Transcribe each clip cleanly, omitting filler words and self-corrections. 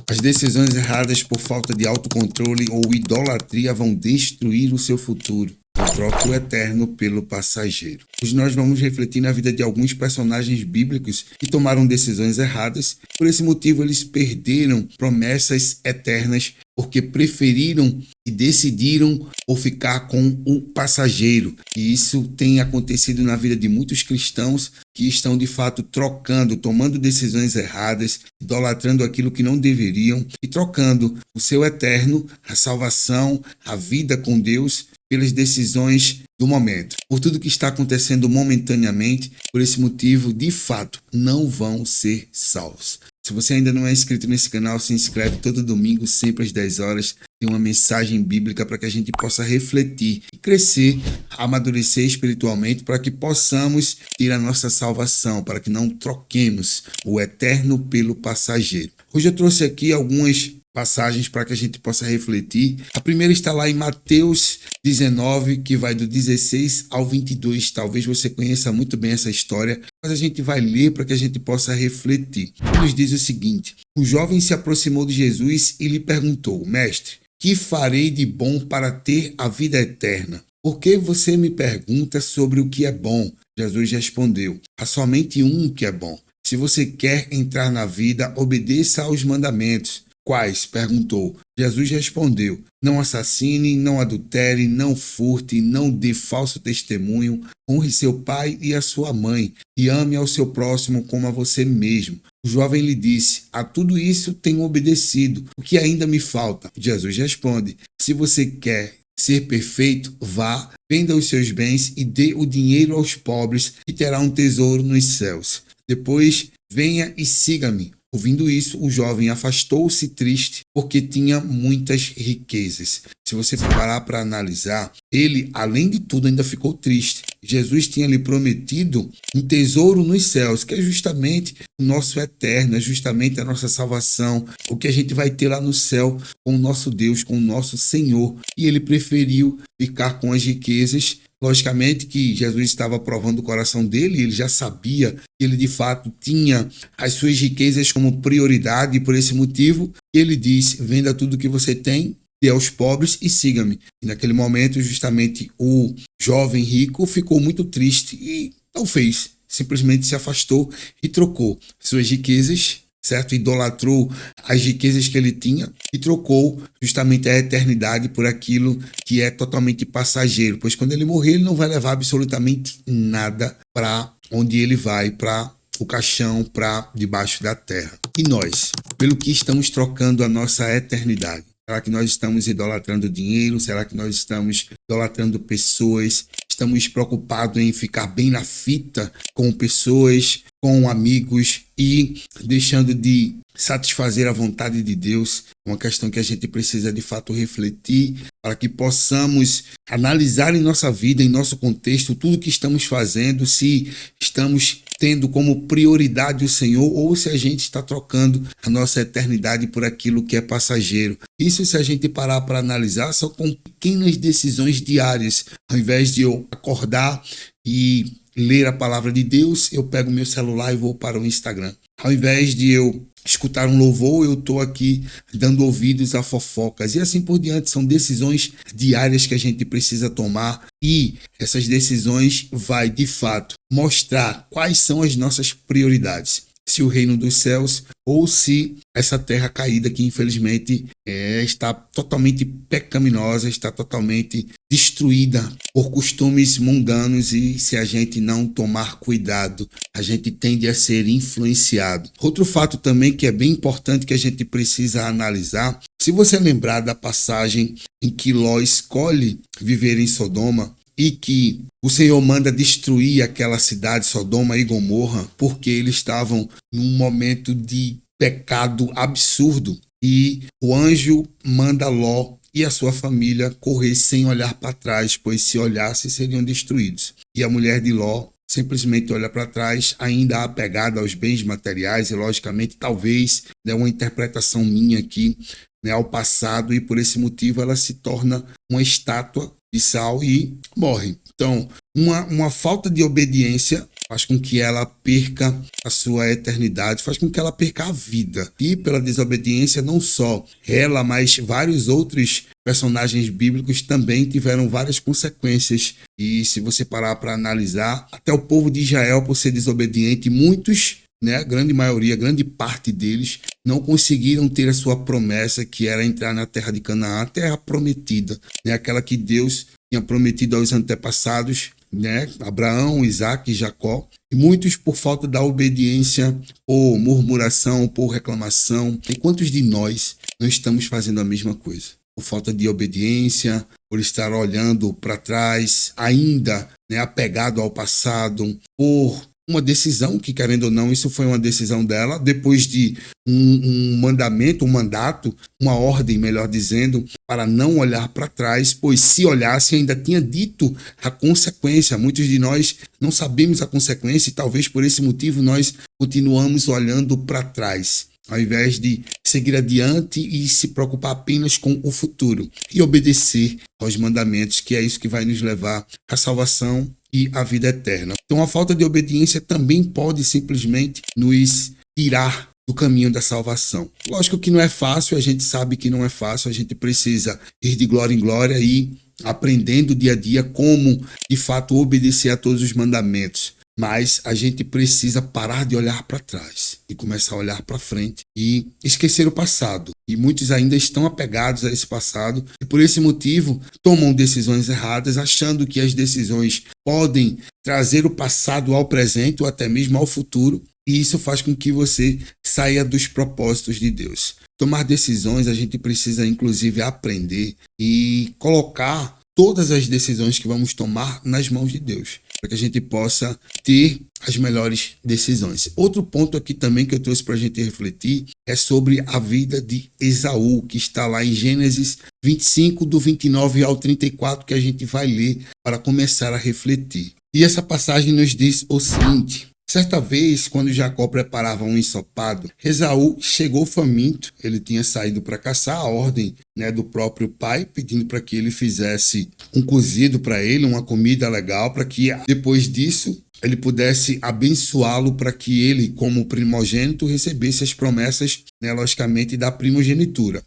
As decisões erradas por falta de autocontrole ou idolatria vão destruir o seu futuro. Troque o eterno pelo passageiro. Hoje nós vamos refletir na vida de alguns personagens bíblicos que tomaram decisões erradas. Por esse motivo, eles perderam promessas eternas porque preferiram e decidiram ou ficar com o passageiro. E isso tem acontecido na vida de muitos cristãos que estão de fato trocando, tomando decisões erradas, idolatrando aquilo que não deveriam e trocando o seu eterno, a salvação, a vida com Deus pelas decisões do momento. Por tudo que está acontecendo momentaneamente, por esse motivo, de fato, não vão ser salvos. Se você ainda não é inscrito nesse canal, se inscreve todo domingo, sempre às 10 horas. Tem uma mensagem bíblica para que a gente possa refletir e crescer, amadurecer espiritualmente, para que possamos ter a nossa salvação, para que não troquemos o eterno pelo passageiro. Hoje eu trouxe aqui algumas passagens para que a gente possa refletir. A primeira está lá em Mateus 19, que vai do 16 ao 22. Talvez você conheça muito bem essa história, mas a gente vai ler para que a gente possa refletir. Nos diz o seguinte: um jovem se aproximou de Jesus e lhe perguntou: Mestre, que farei de bom para ter a vida eterna? Por que você me pergunta sobre o que é bom? Jesus respondeu: há somente um que é bom. Se você quer entrar na vida, obedeça aos mandamentos. Quais? Perguntou. Jesus respondeu: não assassine, não adultere, não furte, não dê falso testemunho, honre seu pai e a sua mãe, e ame ao seu próximo como a você mesmo. O jovem lhe disse: a tudo isso tenho obedecido. O que ainda me falta? Jesus responde: se você quer ser perfeito, vá, venda os seus bens e dê o dinheiro aos pobres, e terá um tesouro nos céus. Depois, venha e siga-me. Ouvindo isso, o jovem afastou-se triste porque tinha muitas riquezas. Se você for parar para analisar, ele, além de tudo, ainda ficou triste. Jesus tinha lhe prometido um tesouro nos céus, que é justamente o nosso eterno, é justamente a nossa salvação, o que a gente vai ter lá no céu com o nosso Deus, com o nosso Senhor. E ele preferiu ficar com as riquezas. Logicamente que Jesus estava provando o coração dele, ele já sabia que ele de fato tinha as suas riquezas como prioridade, e por esse motivo ele disse: venda tudo que você tem, dê aos pobres e siga-me. E naquele momento justamente o jovem rico ficou muito triste e não fez, simplesmente se afastou e trocou suas riquezas, certo? Idolatrou as riquezas que ele tinha e trocou justamente a eternidade por aquilo que é totalmente passageiro, pois quando ele morrer ele não vai levar absolutamente nada para onde ele vai, para o caixão, para debaixo da terra. E nós, pelo que estamos trocando a nossa eternidade? Será que nós estamos idolatrando dinheiro? Será que nós estamos idolatrando pessoas? Estamos preocupados em ficar bem na fita com pessoas, com amigos e deixando de satisfazer a vontade de Deus? Uma questão que a gente precisa de fato refletir para que possamos analisar em nossa vida, em nosso contexto, tudo que estamos fazendo, se estamos tendo como prioridade o Senhor ou se a gente está trocando a nossa eternidade por aquilo que é passageiro. Isso, se a gente parar para analisar, são com pequenas decisões diárias. Ao invés de eu acordar e ler a palavra de Deus, eu pego meu celular e vou para o Instagram. Ao invés de eu escutar um louvor, eu estou aqui dando ouvidos a fofocas e assim por diante. São decisões diárias que a gente precisa tomar e essas decisões vai de fato mostrar quais são as nossas prioridades. Se o reino dos céus ou se essa terra caída que infelizmente está totalmente pecaminosa, está totalmente destruída por costumes mundanos, e se a gente não tomar cuidado, a gente tende a ser influenciado. Outro fato também que é bem importante que a gente precisa analisar: se você lembrar da passagem em que Ló escolhe viver em Sodoma, e que o Senhor manda destruir aquela cidade, Sodoma e Gomorra, porque eles estavam num momento de pecado absurdo. E o anjo manda Ló e a sua família correr sem olhar para trás, pois se olhassem seriam destruídos. E a mulher de Ló simplesmente olha para trás, ainda apegada aos bens materiais, e logicamente talvez uma interpretação minha aqui, ao passado, e por esse motivo ela se torna uma estátua de sal e morre. Então, uma falta de obediência faz com que ela perca a sua eternidade, faz com que ela perca a vida. E pela desobediência, não só ela, mas vários outros personagens bíblicos também tiveram várias consequências. E se você parar para analisar, até o povo de Israel, por ser desobediente, muitos, a grande maioria, grande parte deles, não conseguiram ter a sua promessa, que era entrar na terra de Canaã, a terra prometida, aquela que Deus tinha prometido aos antepassados, Abraão, Isaac e Jacó. E muitos, por falta da obediência, por murmuração, por reclamação. E quantos de nós não estamos fazendo a mesma coisa? Por falta de obediência, por estar olhando para trás, ainda apegado ao passado, por uma decisão que, querendo ou não, isso foi uma decisão dela, depois de um mandamento, um mandato, uma ordem, melhor dizendo, para não olhar para trás, pois se olhasse ainda tinha dito a consequência. Muitos de nós não sabemos a consequência e talvez por esse motivo nós continuamos olhando para trás, ao invés de seguir adiante e se preocupar apenas com o futuro e obedecer aos mandamentos, que é isso que vai nos levar à salvação e à vida eterna. Então a falta de obediência também pode simplesmente nos tirar do caminho da salvação. Lógico que não é fácil, a gente sabe que não é fácil, a gente precisa ir de glória em glória e aprendendo dia a dia como de fato obedecer a todos os mandamentos. Mas a gente precisa parar de olhar para trás e começar a olhar para frente e esquecer o passado. E muitos ainda estão apegados a esse passado e por esse motivo tomam decisões erradas, achando que as decisões podem trazer o passado ao presente ou até mesmo ao futuro. E isso faz com que você saia dos propósitos de Deus. Tomar decisões, a gente precisa inclusive aprender e colocar todas as decisões que vamos tomar nas mãos de Deus, para que a gente possa ter as melhores decisões. Outro ponto aqui também que eu trouxe para a gente refletir é sobre a vida de Esaú, que está lá em Gênesis 25, do 29 ao 34, que a gente vai ler para começar a refletir. E essa passagem nos diz o seguinte: certa vez, quando Jacó preparava um ensopado, Esaú chegou faminto. Ele tinha saído para caçar, a ordem do próprio pai, pedindo para que ele fizesse um cozido para ele, uma comida legal, para que depois disso ele pudesse abençoá-lo, para que ele, como primogênito, recebesse as promessas, logicamente, da primogenitura.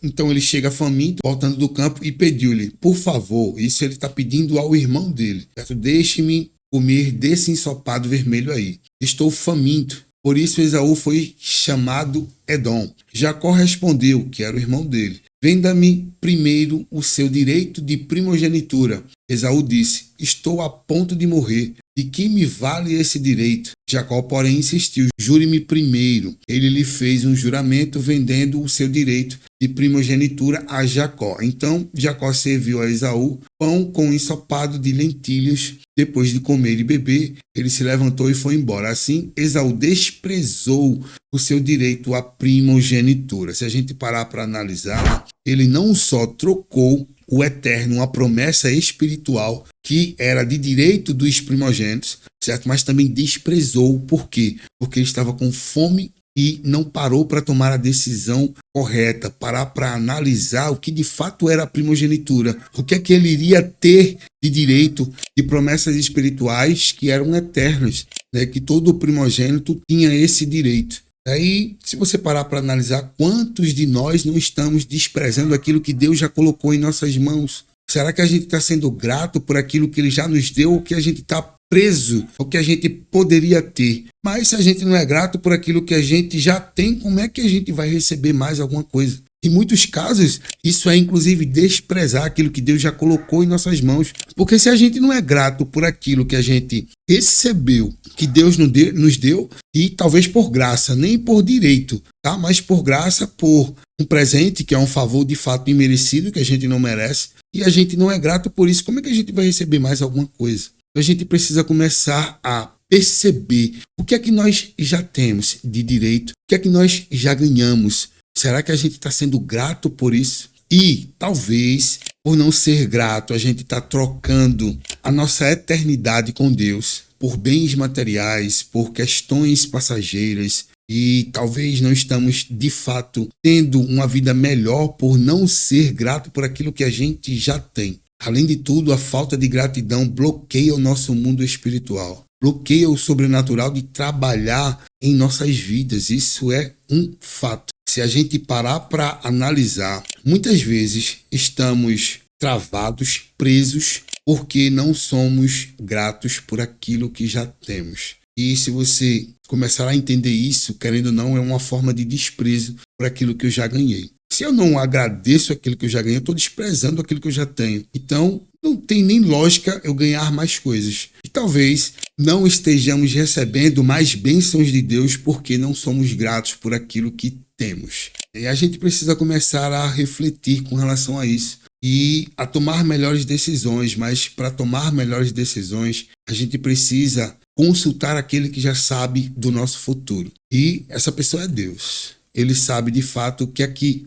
Então ele chega faminto, voltando do campo, e pediu-lhe, por favor, isso ele está pedindo ao irmão dele, certo? Deixe-me comer desse ensopado vermelho aí. Estou faminto. Por isso Esaú foi chamado Edom. Jacó respondeu, que era o irmão dele, venda-me primeiro o seu direito de primogenitura. Esaú disse, estou a ponto de morrer. De que me vale esse direito? Jacó, porém, insistiu, jure-me primeiro. Ele lhe fez um juramento vendendo o seu direito de primogenitura a Jacó. Então Jacó serviu a Esaú pão com ensopado de lentilhas. Depois de comer e beber, ele se levantou e foi embora. Assim, Esaú desprezou o seu direito à primogenitura. Se a gente parar para analisar, ele não só trocou o eterno, uma promessa espiritual que era de direito dos primogênitos, certo? Mas também desprezou. Por quê? Porque ele estava com fome e não parou para tomar a decisão correta, parar para analisar o que de fato era a primogenitura, o que é que ele iria ter de direito de promessas espirituais que eram eternas, que todo primogênito tinha esse direito. Aí, se você parar para analisar, quantos de nós não estamos desprezando aquilo que Deus já colocou em nossas mãos? Será que a gente está sendo grato por aquilo que Ele já nos deu ou que a gente está preso ao que a gente poderia ter? Mas se a gente não é grato por aquilo que a gente já tem, como é que a gente vai receber mais alguma coisa? Em muitos casos, isso é inclusive desprezar aquilo que Deus já colocou em nossas mãos. Porque se a gente não é grato por aquilo que a gente recebeu, que Deus nos deu, e talvez por graça, nem por direito, tá? Mas por graça, por um presente que é um favor de fato imerecido, que a gente não merece, e a gente não é grato por isso, como é que a gente vai receber mais alguma coisa? A gente precisa começar a perceber o que é que nós já temos de direito, o que é que nós já ganhamos. Será que a gente está sendo grato por isso? E talvez, por não ser grato, a gente está trocando a nossa eternidade com Deus por bens materiais, por questões passageiras. E talvez não estamos, de fato, tendo uma vida melhor por não ser grato por aquilo que a gente já tem. Além de tudo, a falta de gratidão bloqueia o nosso mundo espiritual. bloqueia o sobrenatural de trabalhar em nossas vidas. Isso é um fato. Se a gente parar para analisar, muitas vezes estamos travados, presos, porque não somos gratos por aquilo que já temos. E se você começar a entender isso, querendo ou não, é uma forma de desprezo por aquilo que eu já ganhei. Se eu não agradeço aquilo que eu já ganhei, eu estou desprezando aquilo que eu já tenho. Então, não tem nem lógica eu ganhar mais coisas. E talvez não estejamos recebendo mais bênçãos de Deus porque não somos gratos por aquilo que temos. E a gente precisa começar a refletir com relação a isso e a tomar melhores decisões. Mas para tomar melhores decisões, a gente precisa consultar aquele que já sabe do nosso futuro. E essa pessoa é Deus. Ele sabe de fato o que é que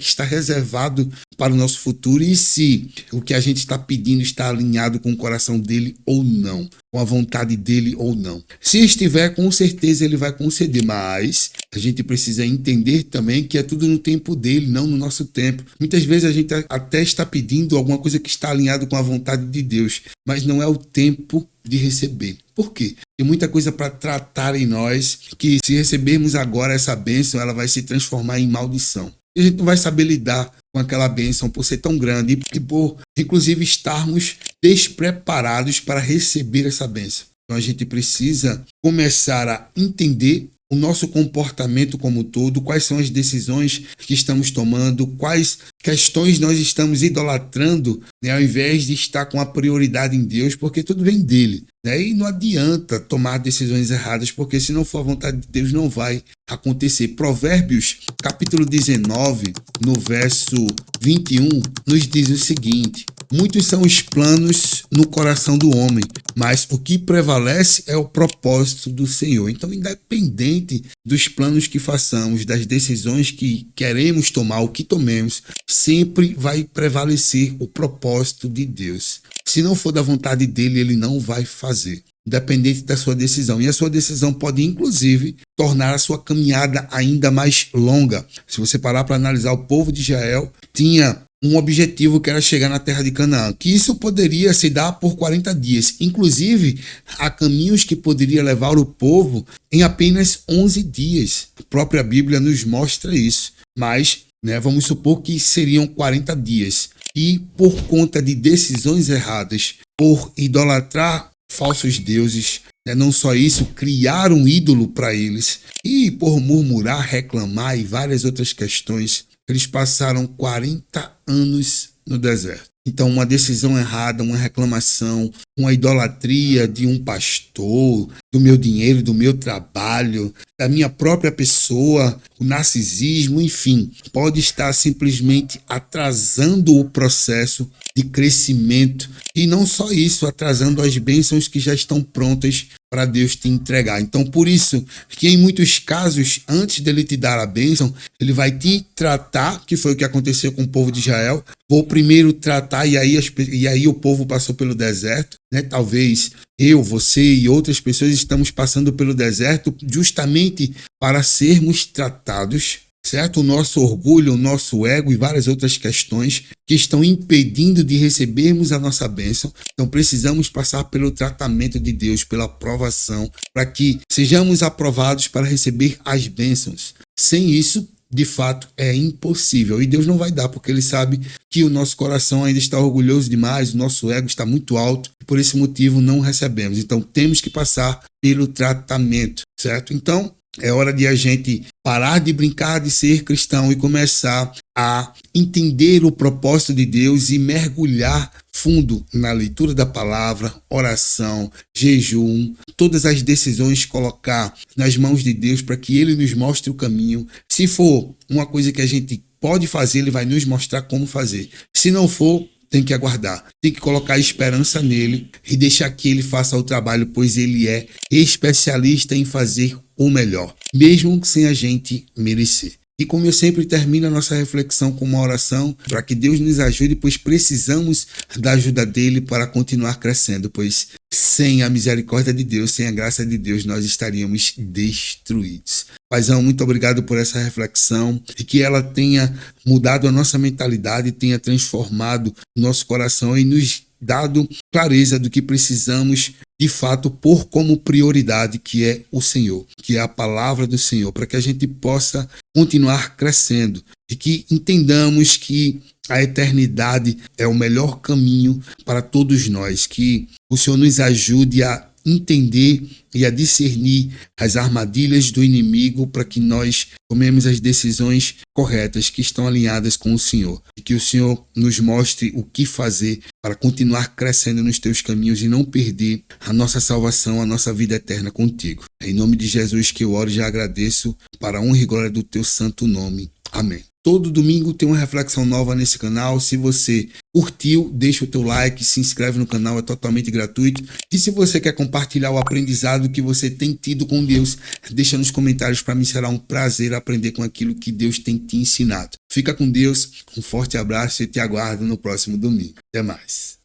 está reservado para o nosso futuro e se o que a gente está pedindo está alinhado com o coração dele ou não, com a vontade dele ou não. Se estiver, com certeza ele vai conceder, mas a gente precisa entender também que é tudo no tempo dele, não no nosso tempo. Muitas vezes a gente até está pedindo alguma coisa que está alinhado com a vontade de Deus, mas não é o tempo de receber. Por quê? Tem muita coisa para tratar em nós que, se recebermos agora essa bênção, ela vai se transformar em maldição. E a gente não vai saber lidar com aquela bênção por ser tão grande e por, inclusive, estarmos despreparados para receber essa bênção. Então a gente precisa começar a entender o nosso comportamento como um todo, quais são as decisões que estamos tomando, quais questões nós estamos idolatrando, né, ao invés de estar com a prioridade em Deus, porque tudo vem dele. Né? E não adianta tomar decisões erradas, porque se não for a vontade de Deus, não vai acontecer. Provérbios, capítulo 19, no verso 21, nos diz o seguinte: muitos são os planos no coração do homem, mas o que prevalece é o propósito do Senhor. Então, independente dos planos que façamos, das decisões que queremos tomar, o que tomemos, sempre vai prevalecer o propósito de Deus. Se não for da vontade dele, ele não vai fazer, independente da sua decisão. E a sua decisão pode, inclusive, tornar a sua caminhada ainda mais longa. Se você parar para analisar, o povo de Israel tinha um objetivo que era chegar na terra de Canaã, que isso poderia se dar por 40 dias. Inclusive, há caminhos que poderia levar o povo em apenas 11 dias. A própria Bíblia nos mostra isso. Mas, vamos supor que seriam 40 dias. E por conta de decisões erradas, por idolatrar falsos deuses, não só isso, criar um ídolo para eles, e por murmurar, reclamar e várias outras questões, eles passaram 40 anos no deserto. Então, uma decisão errada, uma reclamação, uma idolatria de um pastor, do meu dinheiro, do meu trabalho, da minha própria pessoa, o narcisismo, enfim, pode estar simplesmente atrasando o processo de crescimento e não só isso, atrasando as bênçãos que já estão prontas para Deus te entregar. Então, por isso que em muitos casos, antes dele te dar a bênção, ele vai te tratar, que foi o que aconteceu com o povo de Israel. Vou primeiro tratar, e aí o povo passou pelo deserto, Talvez eu, você e outras pessoas estamos passando pelo deserto justamente para sermos tratados, certo? O nosso orgulho, o nosso ego e várias outras questões que estão impedindo de recebermos a nossa bênção. Então precisamos passar pelo tratamento de Deus, pela aprovação, para que sejamos aprovados para receber as bênçãos. Sem isso, de fato, é impossível. E Deus não vai dar, porque Ele sabe que o nosso coração ainda está orgulhoso demais, o nosso ego está muito alto, e por esse motivo não recebemos. Então, temos que passar pelo tratamento, certo? Então, é hora de a gente parar de brincar de ser cristão e começar a entender o propósito de Deus e mergulhar fundo na leitura da palavra, oração, jejum, todas as decisões colocar nas mãos de Deus para que Ele nos mostre o caminho. Se for uma coisa que a gente pode fazer, Ele vai nos mostrar como fazer. Se não for, tem que aguardar, tem que colocar esperança nele e deixar que ele faça o trabalho, pois ele é especialista em fazer o melhor, mesmo sem a gente merecer. E como eu sempre termino a nossa reflexão com uma oração para que Deus nos ajude, pois precisamos da ajuda dele para continuar crescendo, pois sem a misericórdia de Deus, sem a graça de Deus, nós estaríamos destruídos. Paizão, muito obrigado por essa reflexão e que ela tenha mudado a nossa mentalidade, tenha transformado o nosso coração e nos dado clareza do que precisamos de fato pôr como prioridade, que é o Senhor, que é a palavra do Senhor, para que a gente possa continuar crescendo e que entendamos que a eternidade é o melhor caminho para todos nós, que o Senhor nos ajude a entender e a discernir as armadilhas do inimigo para que nós tomemos as decisões corretas que estão alinhadas com o Senhor. E que o Senhor nos mostre o que fazer para continuar crescendo nos teus caminhos e não perder a nossa salvação, a nossa vida eterna contigo. É em nome de Jesus que eu oro e já agradeço para a honra e glória do teu santo nome. Amém. Todo domingo tem uma reflexão nova nesse canal. Se você curtiu, deixa o teu like, se inscreve no canal, é totalmente gratuito. E se você quer compartilhar o aprendizado que você tem tido com Deus, deixa nos comentários, para mim será um prazer aprender com aquilo que Deus tem te ensinado. Fica com Deus, um forte abraço e te aguardo no próximo domingo. Até mais.